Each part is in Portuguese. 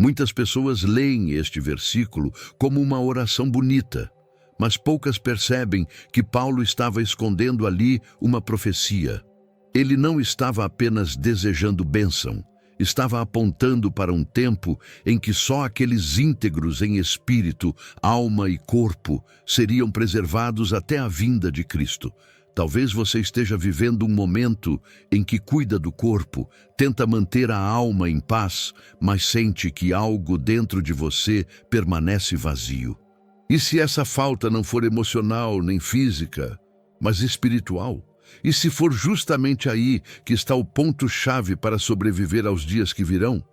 Muitas pessoas leem este versículo como uma oração bonita, mas poucas percebem que Paulo estava escondendo ali uma profecia. Ele não estava apenas desejando bênção, estava apontando para um tempo em que só aqueles íntegros em espírito, alma e corpo seriam preservados até a vinda de Cristo. Talvez você esteja vivendo um momento em que cuida do corpo, tenta manter a alma em paz, mas sente que algo dentro de você permanece vazio. E se essa falta não for emocional nem física, mas espiritual? E se for justamente aí que está o ponto-chave para sobreviver aos dias que virão?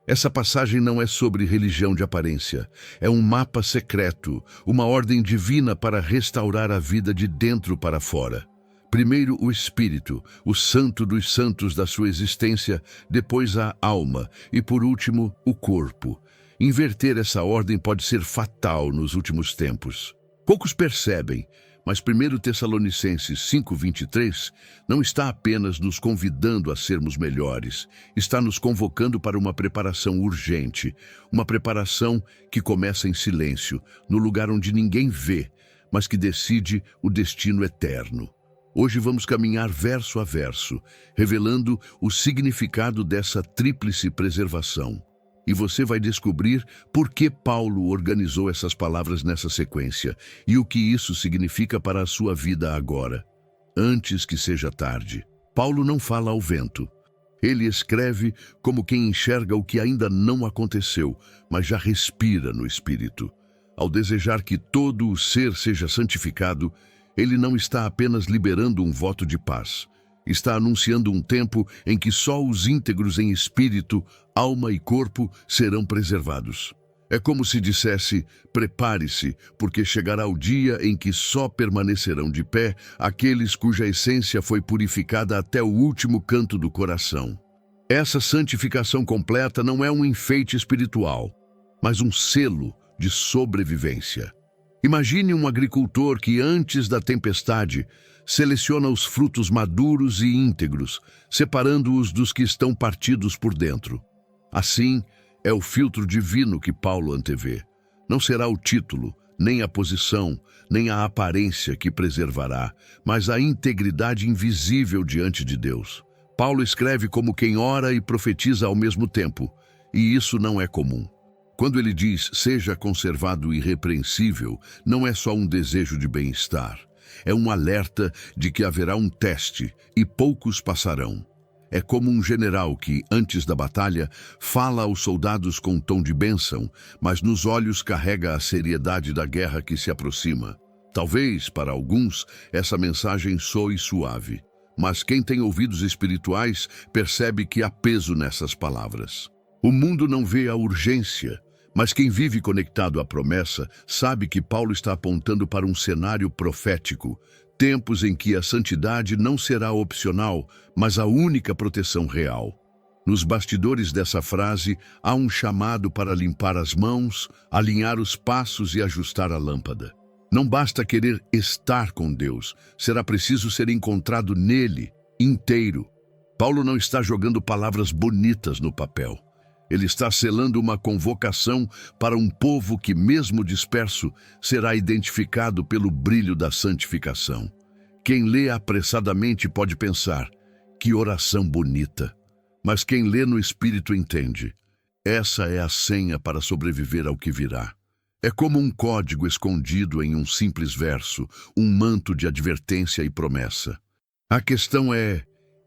Essa passagem não é sobre religião de aparência. É um mapa secreto, uma ordem divina para restaurar a vida de dentro para fora. Primeiro o espírito, o santo dos santos da sua existência, depois a alma e, por último, o corpo. Inverter essa ordem pode ser fatal nos últimos tempos. Poucos percebem, mas 1 Tessalonicenses 5:23 não está apenas nos convidando a sermos melhores, está nos convocando para uma preparação urgente, uma preparação que começa em silêncio, no lugar onde ninguém vê, mas que decide o destino eterno. Hoje vamos caminhar verso a verso, revelando o significado dessa tríplice preservação. E você vai descobrir por que Paulo organizou essas palavras nessa sequência e o que isso significa para a sua vida agora. Antes que seja tarde. Paulo não fala ao vento. Ele escreve como quem enxerga o que ainda não aconteceu, mas já respira no Espírito. Ao desejar que todo o ser seja santificado, ele não está apenas liberando um voto de paz. Está anunciando um tempo em que só os íntegros em espírito, alma e corpo serão preservados. É como se dissesse: prepare-se, porque chegará o dia em que só permanecerão de pé aqueles cuja essência foi purificada até o último canto do coração. Essa santificação completa não é um enfeite espiritual, mas um selo de sobrevivência. Imagine um agricultor que, antes da tempestade, seleciona os frutos maduros e íntegros, separando-os dos que estão partidos por dentro. Assim, é o filtro divino que Paulo antevê. Não será o título, nem a posição, nem a aparência que preservará, mas a integridade invisível diante de Deus. Paulo escreve como quem ora e profetiza ao mesmo tempo, e isso não é comum. Quando ele diz seja conservado irrepreensível, não é só um desejo de bem-estar. É um alerta de que haverá um teste e poucos passarão. É como um general que, antes da batalha, fala aos soldados com tom de bênção, mas nos olhos carrega a seriedade da guerra que se aproxima. Talvez, para alguns, essa mensagem soe suave, mas quem tem ouvidos espirituais percebe que há peso nessas palavras. O mundo não vê a urgência, mas quem vive conectado à promessa sabe que Paulo está apontando para um cenário profético, tempos em que a santidade não será opcional, mas a única proteção real. Nos bastidores dessa frase, há um chamado para limpar as mãos, alinhar os passos e ajustar a lâmpada. Não basta querer estar com Deus, será preciso ser encontrado nele, inteiro. Paulo não está jogando palavras bonitas no papel. Ele está selando uma convocação para um povo que, mesmo disperso, será identificado pelo brilho da santificação. Quem lê apressadamente pode pensar, que oração bonita. Mas quem lê no Espírito entende. Essa é a senha para sobreviver ao que virá. É como um código escondido em um simples verso, um manto de advertência e promessa. A questão é,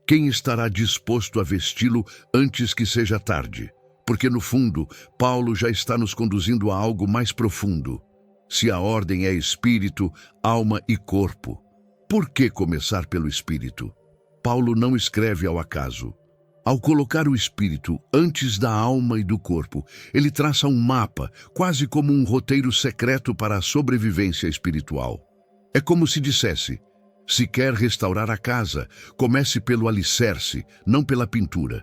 quem estará disposto a vesti-lo antes que seja tarde? Porque, no fundo, Paulo já está nos conduzindo a algo mais profundo. Se a ordem é espírito, alma e corpo, por que começar pelo espírito? Paulo não escreve ao acaso. Ao colocar o espírito antes da alma e do corpo, ele traça um mapa, quase como um roteiro secreto para a sobrevivência espiritual. É como se dissesse, se quer restaurar a casa, comece pelo alicerce, não pela pintura.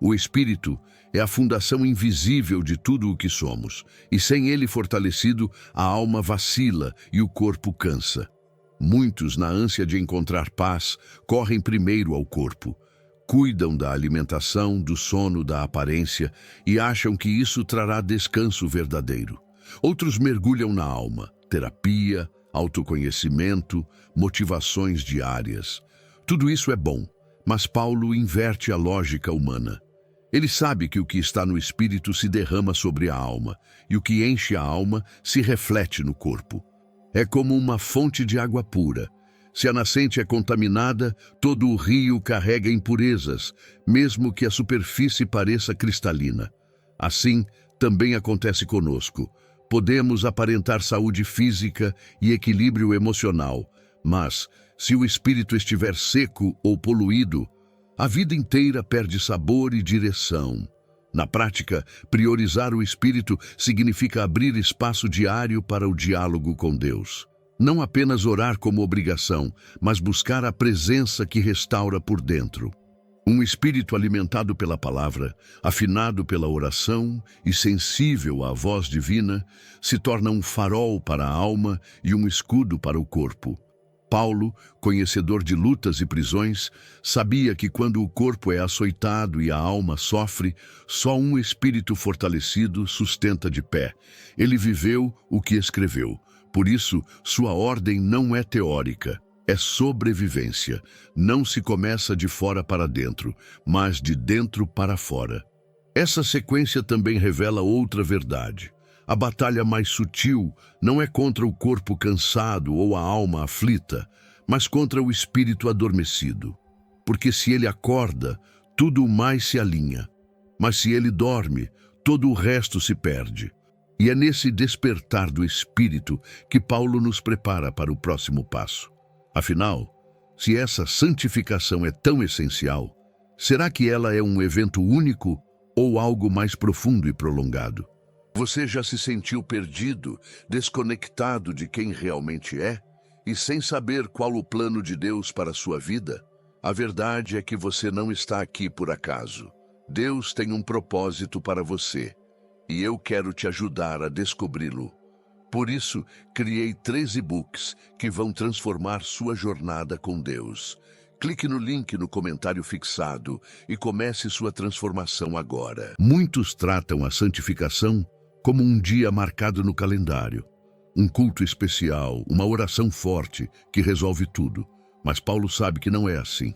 O espírito é a fundação invisível de tudo o que somos, e sem ele fortalecido, a alma vacila e o corpo cansa. Muitos, na ânsia de encontrar paz, correm primeiro ao corpo. cuidam da alimentação, do sono, da aparência e acham que isso trará descanso verdadeiro. Outros mergulham na alma, terapia, autoconhecimento, motivações diárias. Tudo isso é bom, mas Paulo inverte a lógica humana. Ele sabe que o que está no espírito se derrama sobre a alma, e o que enche a alma se reflete no corpo. É como uma fonte de água pura. Se a nascente é contaminada, todo o rio carrega impurezas, mesmo que a superfície pareça cristalina. Assim, também acontece conosco. Podemos aparentar saúde física e equilíbrio emocional, mas, se o espírito estiver seco ou poluído, a vida inteira perde sabor e direção. Na prática, priorizar o espírito significa abrir espaço diário para o diálogo com Deus. Não apenas orar como obrigação, mas buscar a presença que restaura por dentro. Um espírito alimentado pela palavra, afinado pela oração e sensível à voz divina, se torna um farol para a alma e um escudo para o corpo. Paulo, conhecedor de lutas e prisões, sabia que quando o corpo é açoitado e a alma sofre, só um espírito fortalecido sustenta de pé. Ele viveu o que escreveu. Por isso, sua ordem não é teórica, é sobrevivência. Não se começa de fora para dentro, mas de dentro para fora. Essa sequência também revela outra verdade. A batalha mais sutil não é contra o corpo cansado ou a alma aflita, mas contra o espírito adormecido. Porque se ele acorda, tudo mais se alinha. Mas se ele dorme, todo o resto se perde. E é nesse despertar do espírito que Paulo nos prepara para o próximo passo. Afinal, se essa santificação é tão essencial, será que ela é um evento único ou algo mais profundo e prolongado? Você já se sentiu perdido, desconectado de quem realmente é e sem saber qual o plano de Deus para a sua vida? A verdade é que você não está aqui por acaso. Deus tem um propósito para você. E eu quero te ajudar a descobri-lo. Por isso, criei 3 e-books que vão transformar sua jornada com Deus. Clique no link no comentário fixado e comece sua transformação agora. Muitos tratam a santificação como um dia marcado no calendário. Um culto especial, uma oração forte que resolve tudo. Mas Paulo sabe que não é assim.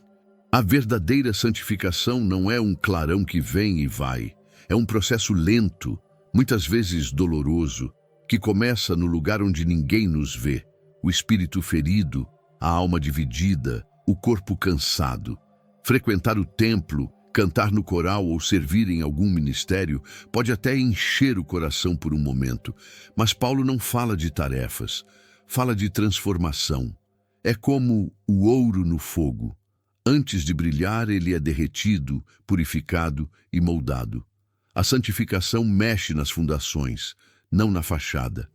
A verdadeira santificação não é um clarão que vem e vai. É um processo lento, muitas vezes doloroso, que começa no lugar onde ninguém nos vê. O espírito ferido, a alma dividida, o corpo cansado. Frequentar o templo, cantar no coral ou servir em algum ministério pode até encher o coração por um momento, mas Paulo não fala de tarefas, fala de transformação. É como o ouro no fogo. Antes de brilhar, ele é derretido, purificado e moldado. A santificação mexe nas fundações, não na fachada.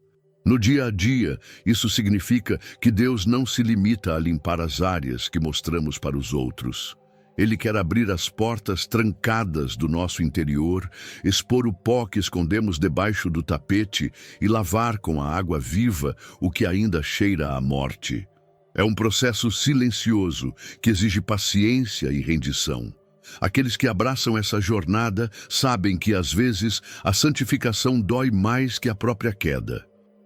No dia a dia, isso significa que Deus não se limita a limpar as áreas que mostramos para os outros. Ele quer abrir as portas trancadas do nosso interior, expor o pó que escondemos debaixo do tapete e lavar com a água viva o que ainda cheira à morte. É um processo silencioso que exige paciência e rendição. Aqueles que abraçam essa jornada sabem que, às vezes, a santificação dói mais que a própria queda,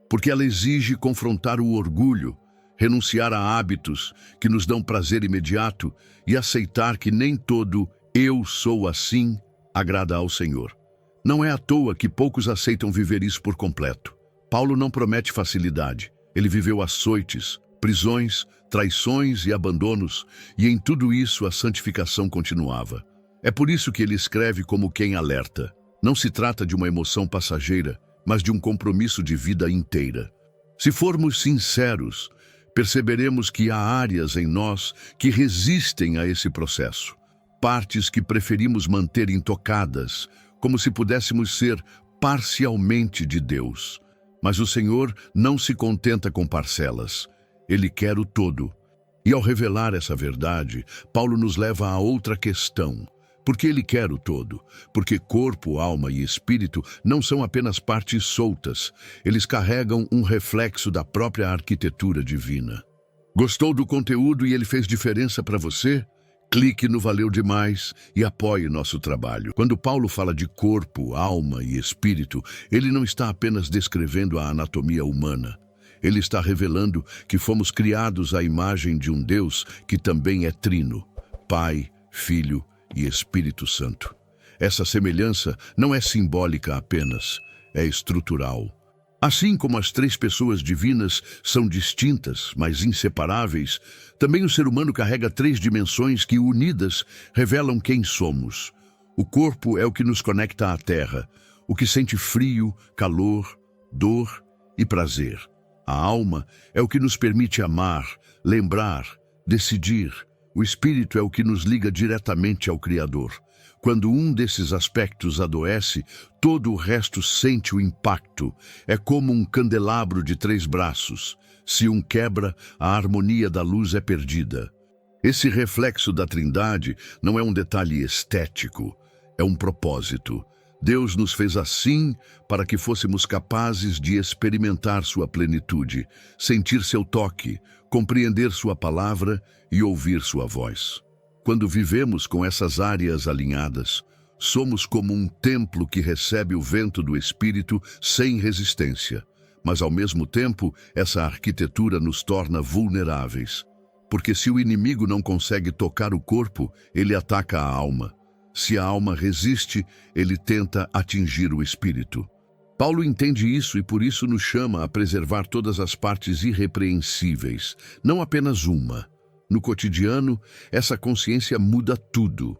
porque ela exige confrontar o orgulho, renunciar a hábitos que nos dão prazer imediato e aceitar que nem todo "eu sou assim" agrada ao Senhor. Não é à toa que poucos aceitam viver isso por completo. Paulo não promete facilidade. Ele viveu açoites, prisões, traições e abandonos, e em tudo isso a santificação continuava. É por isso que ele escreve como quem alerta. Não se trata de uma emoção passageira, mas de um compromisso de vida inteira. Se formos sinceros, perceberemos que há áreas em nós que resistem a esse processo. Partes que preferimos manter intocadas, como se pudéssemos ser parcialmente de Deus. Mas o Senhor não se contenta com parcelas. Ele quer o todo. E ao revelar essa verdade, Paulo nos leva a outra questão. Por que ele quer o todo? Porque corpo, alma e espírito não são apenas partes soltas. Eles carregam um reflexo da própria arquitetura divina. Gostou do conteúdo e ele fez diferença para você? Clique no Valeu Demais e apoie nosso trabalho. Quando Paulo fala de corpo, alma e espírito, ele não está apenas descrevendo a anatomia humana. Ele está revelando que fomos criados à imagem de um Deus que também é trino, Pai, Filho e Espírito Santo. Essa semelhança não é simbólica apenas, é estrutural. Assim como as três pessoas divinas são distintas, mas inseparáveis, também o ser humano carrega três dimensões que, unidas, revelam quem somos. O corpo é o que nos conecta à terra, o que sente frio, calor, dor e prazer. A alma é o que nos permite amar, lembrar, decidir. O espírito é o que nos liga diretamente ao Criador. Quando um desses aspectos adoece, todo o resto sente o impacto. É como um candelabro de 3 braços. Se um quebra, a harmonia da luz é perdida. Esse reflexo da Trindade não é um detalhe estético, é um propósito. Deus nos fez assim para que fôssemos capazes de experimentar sua plenitude, sentir seu toque, compreender sua palavra e ouvir sua voz. Quando vivemos com essas áreas alinhadas, somos como um templo que recebe o vento do Espírito sem resistência. Mas, ao mesmo tempo, essa arquitetura nos torna vulneráveis. Porque se o inimigo não consegue tocar o corpo, ele ataca a alma. Se a alma resiste, ele tenta atingir o espírito. Paulo entende isso e por isso nos chama a preservar todas as partes irrepreensíveis, não apenas uma. No cotidiano, essa consciência muda tudo.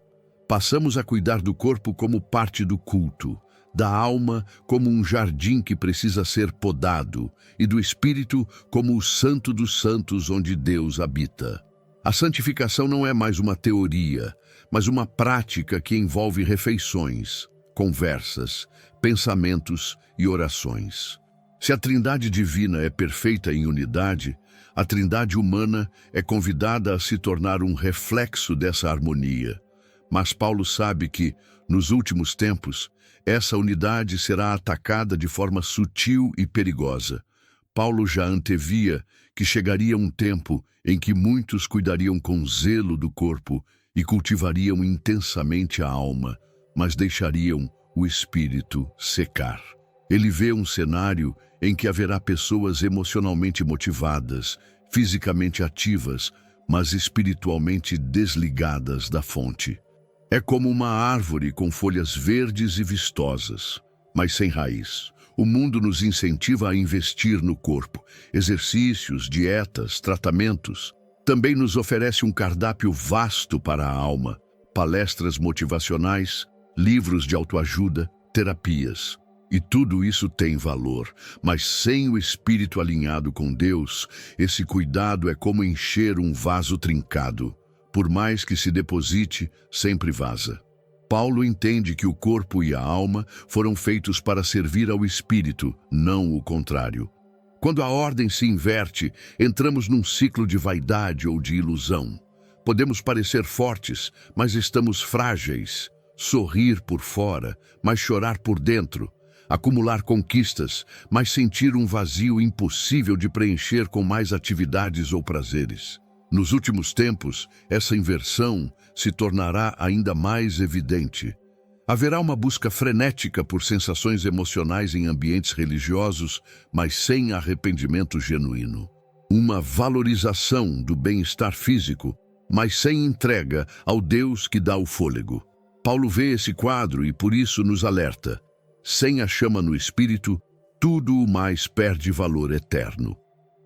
Passamos a cuidar do corpo como parte do culto, da alma como um jardim que precisa ser podado e do espírito como o santo dos santos onde Deus habita. A santificação não é mais uma teoria, mas uma prática que envolve refeições, conversas, pensamentos e orações. Se a Trindade divina é perfeita em unidade, a Trindade humana é convidada a se tornar um reflexo dessa harmonia. Mas Paulo sabe que, nos últimos tempos, essa unidade será atacada de forma sutil e perigosa. Paulo já antevia que chegaria um tempo em que muitos cuidariam com zelo do corpo e cultivariam intensamente a alma, mas deixariam o espírito secar. Ele vê um cenário em que haverá pessoas emocionalmente motivadas, fisicamente ativas, mas espiritualmente desligadas da fonte. É como uma árvore com folhas verdes e vistosas, mas sem raiz. O mundo nos incentiva a investir no corpo, exercícios, dietas, tratamentos. Também nos oferece um cardápio vasto para a alma, palestras motivacionais, livros de autoajuda, terapias. E tudo isso tem valor, mas sem o espírito alinhado com Deus, esse cuidado é como encher um vaso trincado. Por mais que se deposite, sempre vaza. Paulo entende que o corpo e a alma foram feitos para servir ao espírito, não o contrário. Quando a ordem se inverte, entramos num ciclo de vaidade ou de ilusão. Podemos parecer fortes, mas estamos frágeis. Sorrir por fora, mas chorar por dentro. Acumular conquistas, mas sentir um vazio impossível de preencher com mais atividades ou prazeres. Nos últimos tempos, essa inversão se tornará ainda mais evidente. Haverá uma busca frenética por sensações emocionais em ambientes religiosos, mas sem arrependimento genuíno. Uma valorização do bem-estar físico, mas sem entrega ao Deus que dá o fôlego. Paulo vê esse quadro e por isso nos alerta. Sem a chama no espírito, tudo o mais perde valor eterno.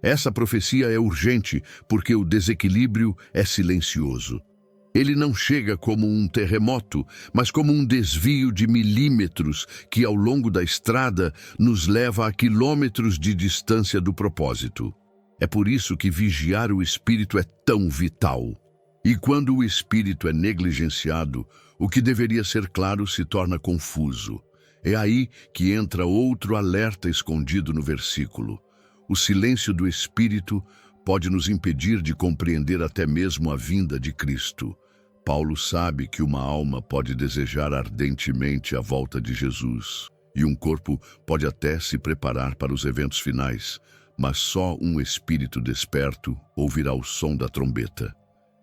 Essa profecia é urgente porque o desequilíbrio é silencioso. Ele não chega como um terremoto, mas como um desvio de milímetros que ao longo da estrada nos leva a quilômetros de distância do propósito. É por isso que vigiar o espírito é tão vital. E quando o espírito é negligenciado, o que deveria ser claro se torna confuso. É aí que entra outro alerta escondido no versículo. O silêncio do Espírito pode nos impedir de compreender até mesmo a vinda de Cristo. Paulo sabe que uma alma pode desejar ardentemente a volta de Jesus, e um corpo pode até se preparar para os eventos finais, mas só um espírito desperto ouvirá o som da trombeta.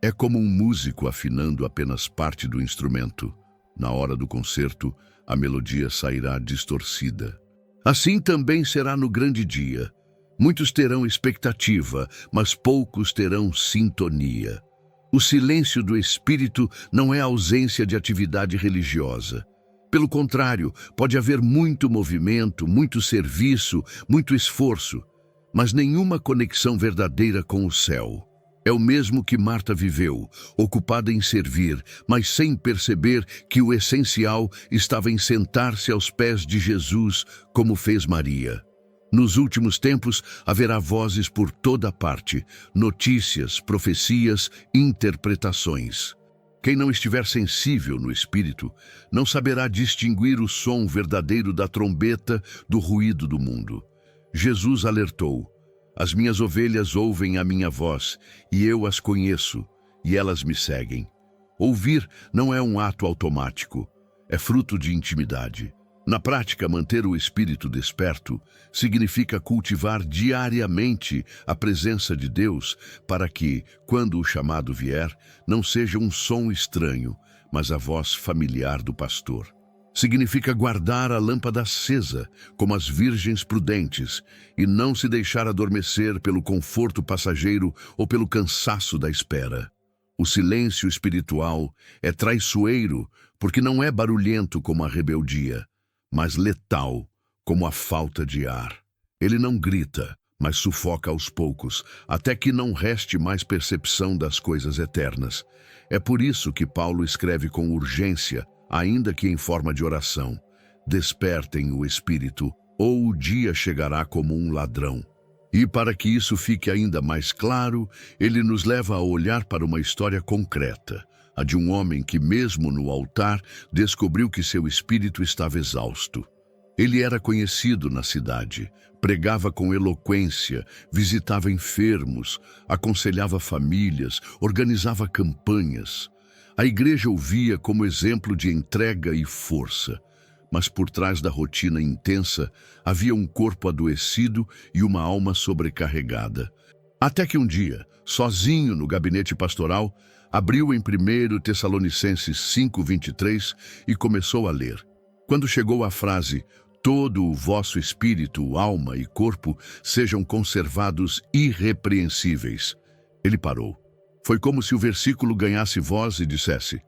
É como um músico afinando apenas parte do instrumento. Na hora do concerto, a melodia sairá distorcida. Assim também será no grande dia. Muitos terão expectativa, mas poucos terão sintonia. O silêncio do espírito não é ausência de atividade religiosa. Pelo contrário, pode haver muito movimento, muito serviço, muito esforço, mas nenhuma conexão verdadeira com o céu. É o mesmo que Marta viveu, ocupada em servir, mas sem perceber que o essencial estava em sentar-se aos pés de Jesus, como fez Maria. Nos últimos tempos haverá vozes por toda parte, notícias, profecias, interpretações. Quem não estiver sensível no espírito, não saberá distinguir o som verdadeiro da trombeta do ruído do mundo. Jesus alertou: as minhas ovelhas ouvem a minha voz, e eu as conheço, e elas me seguem. Ouvir não é um ato automático, é fruto de intimidade. Na prática, manter o espírito desperto significa cultivar diariamente a presença de Deus para que, quando o chamado vier, não seja um som estranho, mas a voz familiar do pastor. Significa guardar a lâmpada acesa, como as virgens prudentes, e não se deixar adormecer pelo conforto passageiro ou pelo cansaço da espera. O silêncio espiritual é traiçoeiro porque não é barulhento como a rebeldia, mas letal, como a falta de ar. Ele não grita, mas sufoca aos poucos, até que não reste mais percepção das coisas eternas. É por isso que Paulo escreve com urgência, ainda que em forma de oração: despertem o espírito, ou o dia chegará como um ladrão. E para que isso fique ainda mais claro, ele nos leva a olhar para uma história concreta, a de um homem que, mesmo no altar, descobriu que seu espírito estava exausto. Ele era conhecido na cidade, pregava com eloquência, visitava enfermos, aconselhava famílias, organizava campanhas. A igreja o via como exemplo de entrega e força, mas por trás da rotina intensa havia um corpo adoecido e uma alma sobrecarregada. Até que um dia, sozinho no gabinete pastoral, abriu em 1 Tessalonicenses 5:23 e começou a ler. Quando chegou à frase: todo o vosso espírito, alma e corpo sejam conservados irrepreensíveis, ele parou. Foi como se o versículo ganhasse voz e dissesse: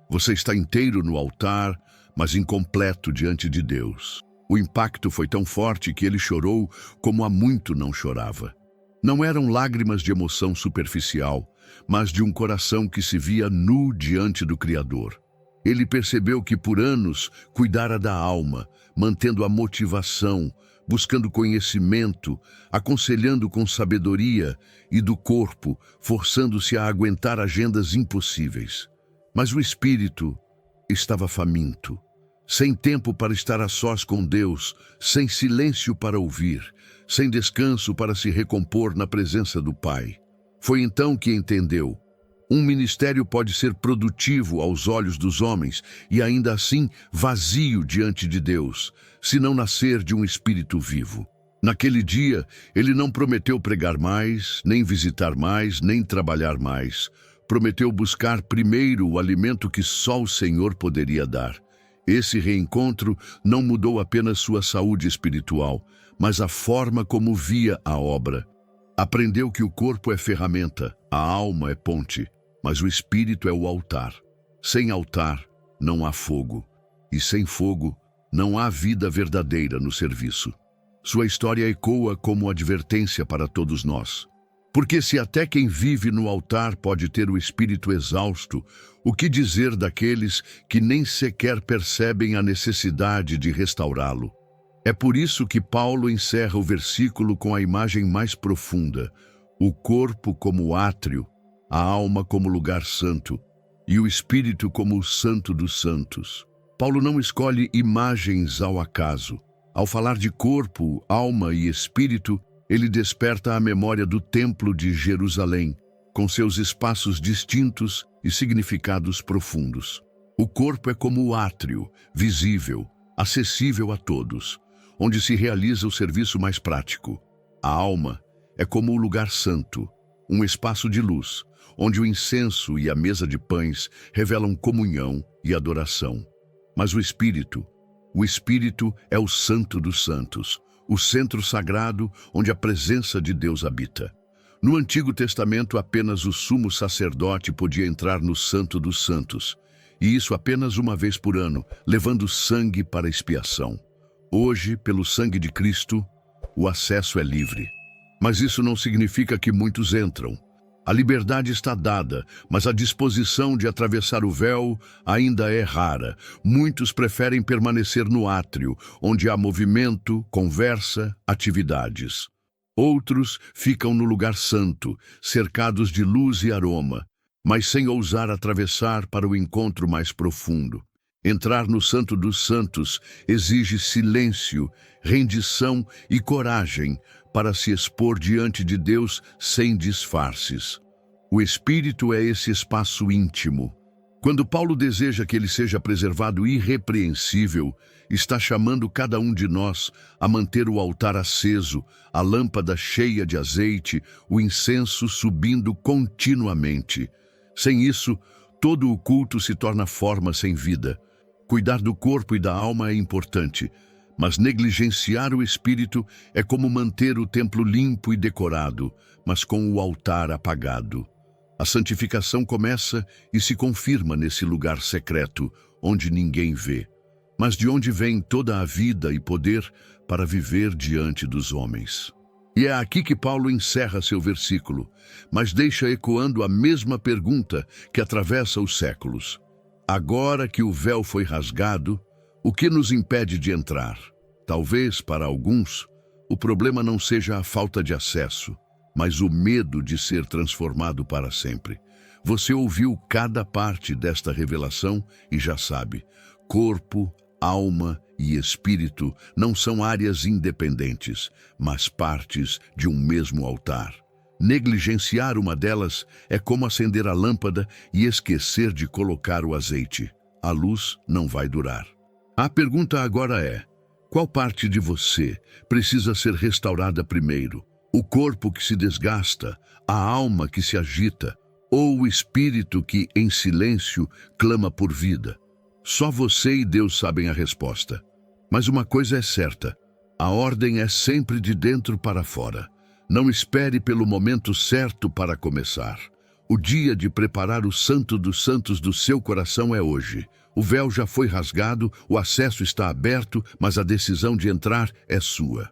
você está inteiro no altar, mas incompleto diante de Deus. O impacto foi tão forte que ele chorou como há muito não chorava. Não eram lágrimas de emoção superficial, mas de um coração que se via nu diante do Criador. Ele percebeu que por anos cuidara da alma, mantendo a motivação, buscando conhecimento, aconselhando com sabedoria, e do corpo, forçando-se a aguentar agendas impossíveis. Mas o espírito estava faminto, sem tempo para estar a sós com Deus, sem silêncio para ouvir, sem descanso para se recompor na presença do Pai. Foi então que entendeu: um ministério pode ser produtivo aos olhos dos homens e ainda assim vazio diante de Deus, se não nascer de um espírito vivo. Naquele dia, ele não prometeu pregar mais, nem visitar mais, nem trabalhar mais. Prometeu buscar primeiro o alimento que só o Senhor poderia dar. Esse reencontro não mudou apenas sua saúde espiritual, mas a forma como via a obra. Aprendeu que o corpo é ferramenta, a alma é ponte, mas o espírito é o altar. Sem altar, não há fogo, e sem fogo, não há vida verdadeira no serviço. Sua história ecoa como advertência para todos nós. Porque se até quem vive no altar pode ter o espírito exausto, o que dizer daqueles que nem sequer percebem a necessidade de restaurá-lo? É por isso que Paulo encerra o versículo com a imagem mais profunda: o corpo como átrio, a alma como lugar santo, e o espírito como o santo dos santos. Paulo não escolhe imagens ao acaso. Ao falar de corpo, alma e espírito, ele desperta a memória do Templo de Jerusalém, com seus espaços distintos e significados profundos. O corpo é como o átrio, visível, acessível a todos, onde se realiza o serviço mais prático. A alma é como o lugar santo, um espaço de luz, onde o incenso e a mesa de pães revelam comunhão e adoração. Mas o Espírito é o Santo dos Santos, o centro sagrado onde a presença de Deus habita. No Antigo Testamento, apenas o sumo sacerdote podia entrar no Santo dos Santos, e isso apenas uma vez por ano, levando sangue para expiação. Hoje, pelo sangue de Cristo, o acesso é livre. Mas isso não significa que muitos entram. A liberdade está dada, mas a disposição de atravessar o véu ainda é rara. Muitos preferem permanecer no átrio, onde há movimento, conversa, atividades. Outros ficam no lugar santo, cercados de luz e aroma, mas sem ousar atravessar para o encontro mais profundo. Entrar no Santo dos Santos exige silêncio, rendição e coragem para se expor diante de Deus sem disfarces. O Espírito é esse espaço íntimo. Quando Paulo deseja que ele seja preservado irrepreensível, está chamando cada um de nós a manter o altar aceso, a lâmpada cheia de azeite, o incenso subindo continuamente. Sem isso, todo o culto se torna forma sem vida. Cuidar do corpo e da alma é importante, mas negligenciar o espírito é como manter o templo limpo e decorado, mas com o altar apagado. A santificação começa e se confirma nesse lugar secreto, onde ninguém vê, mas de onde vem toda a vida e poder para viver diante dos homens. E é aqui que Paulo encerra seu versículo, mas deixa ecoando a mesma pergunta que atravessa os séculos. Agora que o véu foi rasgado, o que nos impede de entrar? Talvez, para alguns, o problema não seja a falta de acesso, mas o medo de ser transformado para sempre. Você ouviu cada parte desta revelação e já sabe, corpo, alma e espírito não são áreas independentes, mas partes de um mesmo altar. Negligenciar uma delas é como acender a lâmpada e esquecer de colocar o azeite. A luz não vai durar. A pergunta agora é: qual parte de você precisa ser restaurada primeiro? O corpo que se desgasta, a alma que se agita, ou o espírito que, em silêncio, clama por vida? Só você e Deus sabem a resposta. Mas uma coisa é certa: a ordem é sempre de dentro para fora. Não espere pelo momento certo para começar. O dia de preparar o Santo dos Santos do seu coração é hoje. O véu já foi rasgado, o acesso está aberto, mas a decisão de entrar é sua.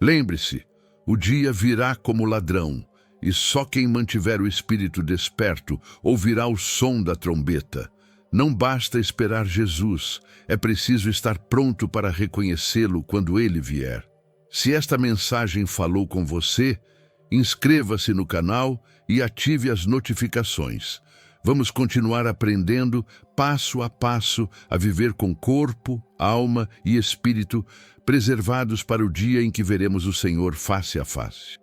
Lembre-se, o dia virá como ladrão, e só quem mantiver o espírito desperto ouvirá o som da trombeta. Não basta esperar Jesus, é preciso estar pronto para reconhecê-lo quando ele vier. Se esta mensagem falou com você, inscreva-se no canal e ative as notificações. Vamos continuar aprendendo, passo a passo, a viver com corpo, alma e espírito preservados para o dia em que veremos o Senhor face a face.